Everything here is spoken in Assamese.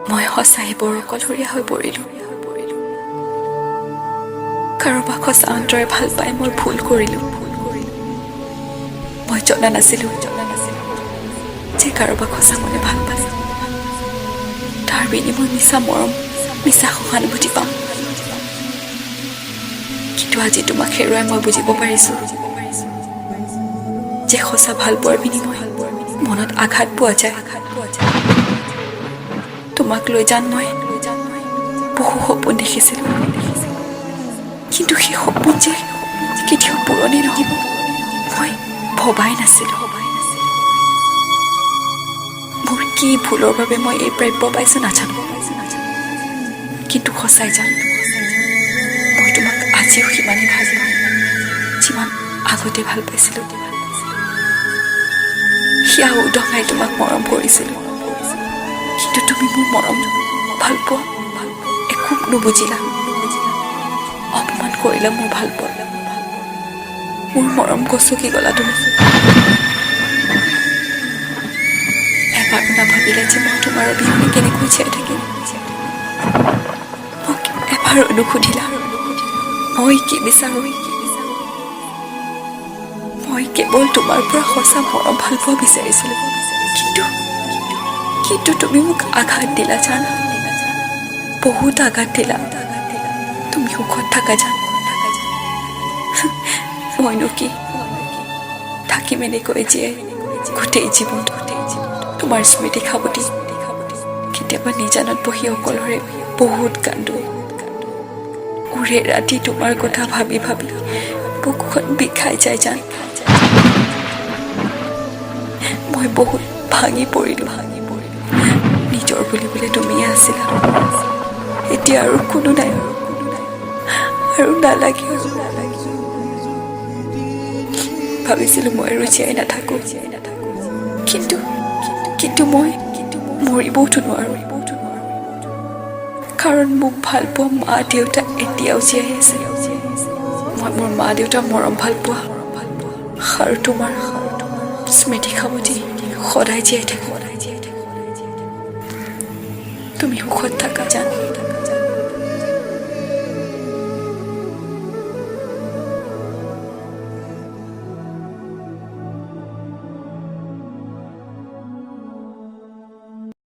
মই সঁচাই বৰ অকলশৰীয়া হৈ পৰিলোঁ। কাৰোবাক সঁচা অন্তৰে ভাল পাই মই ভুল কৰিলোঁ। মই জনা নাছিলোঁ যে কাৰোবাক সঁচা মনে ভাল পালে তাৰ বিনিময় মিছা মৰম, মিছা সহানুভূতি পাম। কিন্তু আজি তোমাক হেৰুৱাই মই বুজিব পাৰিছোঁ যে সঁচা ভাল পোৱাৰ বিনিময় মনত আঘাত পোৱা যায়। তোমাক লৈ যান মই বহু সপোন দেখিছিলোঁ, কিন্তু সেই সপোন যে কেতিয়াও পূৰণেই নহ'ব মই ভবাই নাছিলোঁ। মোৰ কি ভুলৰ বাবে মই এই প্ৰাপ্য পাইছোঁ নাজানো, কিন্তু সঁচাই জানো মই তোমাক আজিও সিমানেই ভাল পাওঁ যিমান আগতে ভাল পাইছিলোঁ। সেয়া উদঙাই তোমাক মৰম কৰিছিলোঁ, কিন্তু তুমি মোৰ মৰম ভাল পোৱা একো নুবুজিলা। অপমান কৰিলা মোৰ ভাল পোৱা, মোৰ মৰম গছকি গলা তুমি। এবাৰ নাভাবিলা যে মই তোমাৰ অবিহনে কেনেকৈ জীয়াই থাকিম। মোক এবাৰ নুসুধিলা মই কি বিচাৰোঁ। মই কেৱল তোমাৰ পৰা সঁচা মৰম ভাল পোৱা বিচাৰিছিলোঁ, কিন্তু তুমি মোক আঘাত দিলা জানা, বহুত আঘাত দিলা। তুমি সুখত থাকা জান, মইনো কি থাকিম এনেকৈ জীয়াই গোটেই জীৱনটো তোমাৰ স্মৃতি খাবতি। কেতিয়াবা নিজানত বহি অকলৰে বহুত কান্দো। উৰে ৰাতি তোমাৰ কথা ভাবি ভাবি বুকুখন বিষাই যায় জান। মই বহুত ভাঙি পৰিলোঁ। নিজৰ বুলিবলৈ তুমিয়ে আছিলা, এতিয়া আৰু কোনো নাই আৰু নালাগে। ভাবিছিলোঁ মই আৰু জীয়াই নাথাকোঁ, কিন্তু মই মৰিবওতো নোৱাৰোঁ, কাৰণ মোক ভাল পোৱা মা দেউতা এতিয়াও জীয়াই আছে। মই মোৰ মা দেউতাৰ মৰম ভাল পোৱা আৰু তোমাৰ স্মৃতি খাবতি সদায় জীয়াই থাকোঁ। তুমি সুখত থাকা জান।